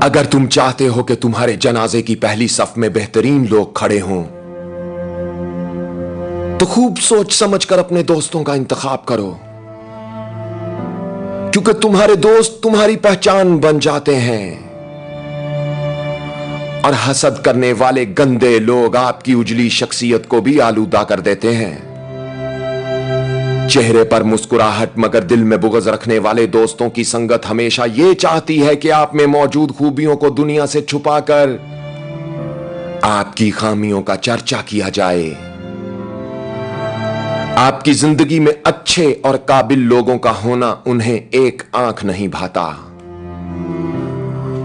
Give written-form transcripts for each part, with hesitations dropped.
अगर तुम चाहते हो कि तुम्हारे जनाजे की पहली सफ में बेहतरीन लोग खड़े हों, तो खूब सोच समझ कर अपने दोस्तों का इंतखाब करो, क्योंकि तुम्हारे दोस्त तुम्हारी पहचान बन जाते हैं। और हसद करने वाले गंदे लोग आपकी उजली शख्सियत को भी आलूदा कर देते हैं। चेहरे पर मुस्कुराहट मगर दिल में बुग़्ज़ रखने वाले दोस्तों की संगत हमेशा यह चाहती है कि आप में मौजूद खूबियों को दुनिया से छुपाकर आपकी खामियों का चर्चा किया जाए। आपकी जिंदगी में अच्छे और काबिल लोगों का होना उन्हें एक आंख नहीं भाता,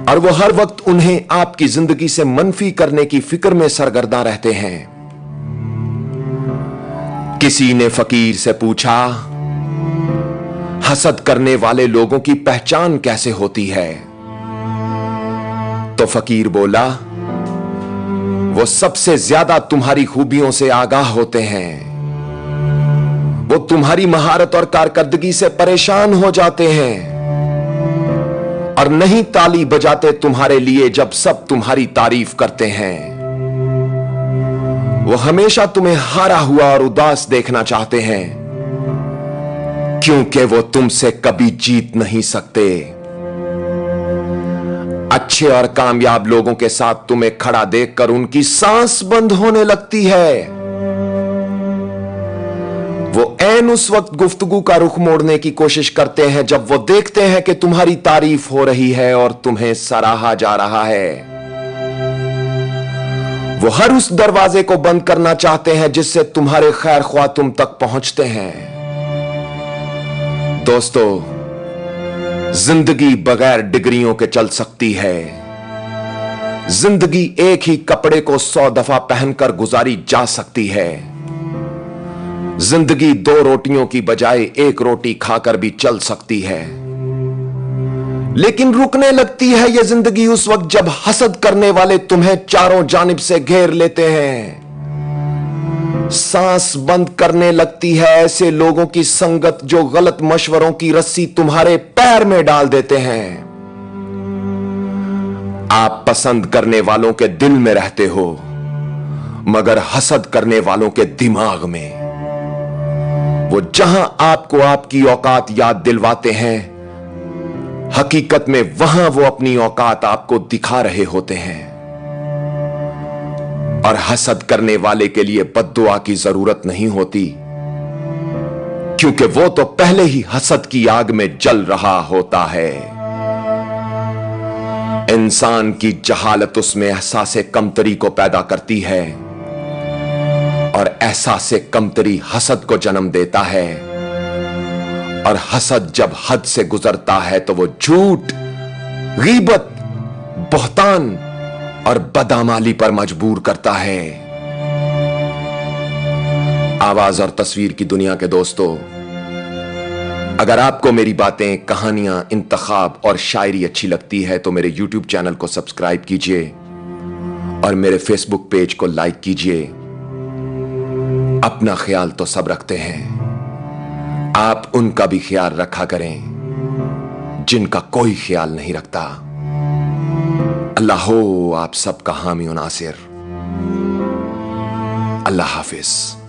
और वो हर वक्त उन्हें आपकी जिंदगी से मनफी करने की फिक्र में सरगर्दा रहते हैं। किसी ने फकीर से पूछा, हसद करने वाले लोगों की पहचान कैसे होती है? तो फकीर बोला, वो सबसे ज्यादा तुम्हारी खूबियों से आगाह होते हैं। वो तुम्हारी महारत और कारकर्दगी से परेशान हो जाते हैं और नहीं ताली बजाते तुम्हारे लिए जब सब तुम्हारी तारीफ करते हैं। वो हमेशा तुम्हें हारा हुआ और उदास देखना चाहते हैं, क्योंकि वो तुमसे कभी जीत नहीं सकते। अच्छे और कामयाब लोगों के साथ तुम्हें खड़ा देखकर उनकी सांस बंद होने लगती है। वो ऐन उस वक्त गुफ्तगू का रुख मोड़ने की कोशिश करते हैं जब वो देखते हैं कि तुम्हारी तारीफ हो रही है और तुम्हें सराहा जा रहा है। वो हर उस दरवाजे को बंद करना चाहते हैं जिससे तुम्हारे खैर ख्वाह तुम तक पहुंचते हैं। दोस्तों, जिंदगी बगैर डिग्रियों के चल सकती है। जिंदगी एक ही कपड़े को 100 दफा पहनकर गुजारी जा सकती है। जिंदगी 2 रोटियों की बजाय 1 रोटी खाकर भी चल सकती है, लेकिन रुकने लगती है यह जिंदगी उस वक्त जब हसद करने वाले तुम्हें चारों जानिब से घेर लेते हैं। सांस बंद करने लगती है ऐसे लोगों की संगत जो गलत मशवरों की रस्सी तुम्हारे पैर में डाल देते हैं। आप पसंद करने वालों के दिल में रहते हो, मगर हसद करने वालों के दिमाग में। वो जहां आपको आपकी औकात याद दिलवाते हैं, हकीकत में वहां वो अपनी औकात आपको दिखा रहे होते हैं। और हसद करने वाले के लिए बद्दुआ की जरूरत नहीं होती, क्योंकि वो तो पहले ही हसद की आग में जल रहा होता है। इंसान की जहालत उसमें एहसास कमतरी को पैदा करती है, और एहसास कमतरी हसद को जन्म देता है। और हसद जब हद से गुजरता है तो वो झूठ, गीबत, बहतान और बदअमाली पर मजबूर करता है। आवाज और तस्वीर की दुनिया के दोस्तों, अगर आपको मेरी बातें, कहानियां, इंतखाब और शायरी अच्छी लगती है तो मेरे YouTube चैनल को सब्सक्राइब कीजिए और मेरे Facebook पेज को लाइक कीजिए। अपना ख्याल तो सब रखते हैं, आप उनका भी ख्याल रखा करें जिनका कोई ख्याल नहीं रखता। अल्लाह हो आप सबका हामी और नासिर। अल्लाह हाफिज।